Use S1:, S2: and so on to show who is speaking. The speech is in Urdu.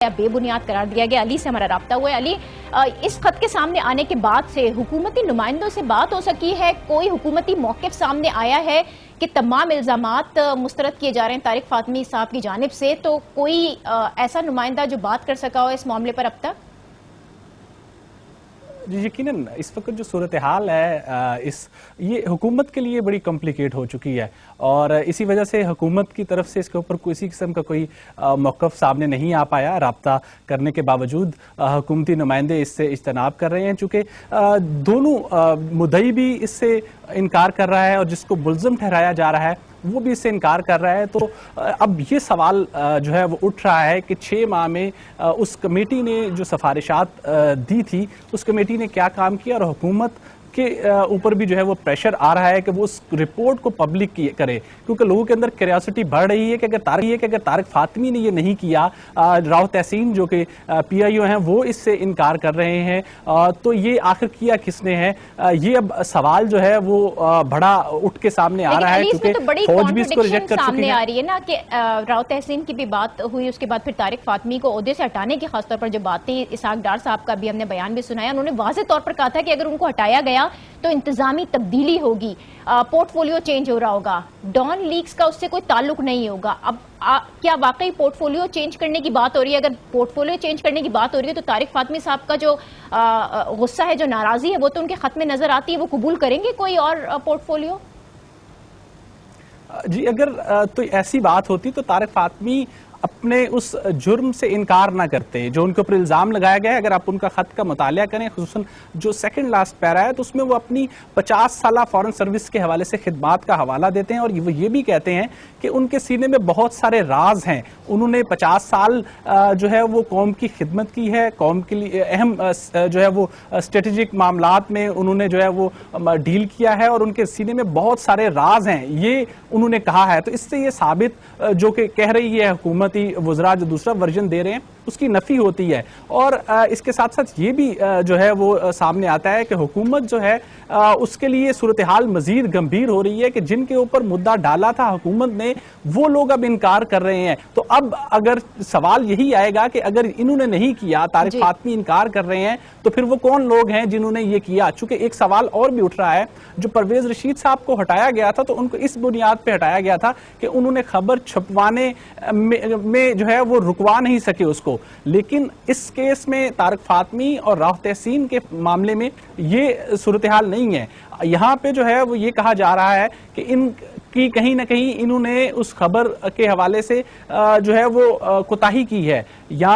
S1: بے بنیاد قرار دیا گیا۔ علی سے ہمارا رابطہ ہوا ہے۔ علی، اس خط کے سامنے آنے کے بعد سے حکومتی نمائندوں سے بات ہو سکی ہے؟ کوئی حکومتی موقف سامنے آیا ہے کہ تمام الزامات مسترد کیے جا رہے ہیں طارق فاطمی صاحب کی جانب سے؟ تو کوئی ایسا نمائندہ جو بات کر سکا ہو اس معاملے پر اب تک؟
S2: جی یقیناً اس وقت جو صورتحال ہے یہ حکومت کے لیے بڑی کمپلیکیٹ ہو چکی ہے، اور اسی وجہ سے حکومت کی طرف سے اس کے اوپر کسی قسم کا کوئی موقف سامنے نہیں آ پایا۔ رابطہ کرنے کے باوجود حکومتی نمائندے اس سے اجتناب کر رہے ہیں، چونکہ دونوں مدعی بھی اس سے انکار کر رہا ہے اور جس کو ملزم ٹھہرایا جا رہا ہے وہ بھی اس سے انکار کر رہا ہے۔ تو اب یہ سوال جو ہے وہ اٹھ رہا ہے کہ 6 ماہ میں اس کمیٹی نے جو سفارشات دی تھی اس کمیٹی نے کیا کام کیا، اور حکومت کے اوپر بھی جو ہے وہ پریشر آ رہا ہے کہ وہ اس رپورٹ کو پبلک کرے، کیونکہ لوگوں کے اندر کیوریاسٹی بڑھ رہی ہے کہ اگر طارق فاطمی نے یہ نہیں کیا، راؤ تحسین جو کہ پی آئی او ہیں وہ اس سے انکار کر رہے ہیں، تو یہ آخر کیا کس نے ہے؟ یہ اب سوال جو ہے وہ بڑا اٹھ کے سامنے آ رہا ہے، کیونکہ فوج بھی اس کو ریجیکٹ کر چکی ہے۔
S1: سامنے آ رہی ہے نا کہ راؤ تحسین کی بھی بات ہوئی، اس کے بعد پھر طارق فاطمی کو عہدے سے ہٹانے کی خاص طور پر جو باتیں اسحاق ڈار صاحب کا بھی ہم نے بیان بھی سنایا، انہوں نے واضح طور پر کہا تھا کہ اگر ان کو ہٹایا گیا تو انتظامی تبدیلی ہوگی، پورٹ فولیو چینج ہو رہا ہوگا، ڈان لیکس کا اس سے کوئی تعلق نہیں ہوگا۔ اب کیا واقعی پورٹ فولیو چینج کرنے کی بات ہو رہی ہے؟ اگر پورٹ فولیو چینج کرنے کی بات ہو رہی ہے تو طارق فاطمی صاحب کا جو غصہ ہے، جو ناراضی ہے، وہ تو ان کے خط میں نظر آتی ہے۔ وہ قبول کریں گے کوئی اور پورٹ فولیو؟
S2: جی اگر تو ایسی بات ہوتی تو طارق فاطمی اپنے اس جرم سے انکار نہ کرتے جو ان کے اوپر الزام لگایا گیا ہے۔ اگر آپ ان کا خط کا مطالعہ کریں، خصوصاً جو سیکنڈ لاسٹ پیرا ہے، تو اس میں وہ اپنی 50 سالہ فورن سروس کے حوالے سے خدمات کا حوالہ دیتے ہیں، اور وہ یہ بھی کہتے ہیں کہ ان کے سینے میں بہت سارے راز ہیں۔ انہوں نے 50 سال جو ہے وہ قوم کی خدمت کی ہے، قوم کے لیے اہم جو ہے وہ اسٹریٹجک معاملات میں انہوں نے جو ہے وہ ڈیل کیا ہے، اور ان کے سینے میں بہت سارے راز ہیں، یہ انہوں نے کہا ہے۔ تو اس سے یہ ثابت جو کہ کہہ رہی ہے حکومتی وزراء جو دوسرا ورژن دے رہے ہیں اس کی نفی ہوتی ہے، اور اس کے ساتھ ساتھ یہ بھی جو ہے وہ سامنے آتا ہے کہ حکومت جو ہے اس کے لیے صورتحال مزید گمبھیر ہو رہی ہے کہ جن کے اوپر مدعا ڈالا تھا حکومت نے وہ لوگ اب انکار کر رہے ہیں۔ تو اب اگر سوال یہی آئے گا کہ اگر انہوں نے نہیں کیا، طارق فاطمی انکار کر رہے ہیں، تو پھر وہ کون لوگ ہیں جنہوں نے یہ کیا؟ چونکہ ایک سوال اور بھی اٹھ رہا ہے، جو پرویز رشید صاحب کو ہٹایا گیا تھا تو ان کو اس بنیاد پہ ہٹایا گیا تھا کہ انہوں نے خبر چھپوانے میں جو ہے وہ رکوا نہیں سکے اس کو، لیکن اس کیس میں طارق فاطمی اور راؤ تحسین کے معاملے میں یہ صورتحال نہیں ہے۔ یہاں پہ جو ہے وہ یہ کہا جا رہا ہے کہ ان کی کہیں نہ کہیں انہوں نے اس خبر کے حوالے سے جو ہے وہ کوتاہی کی ہے، یا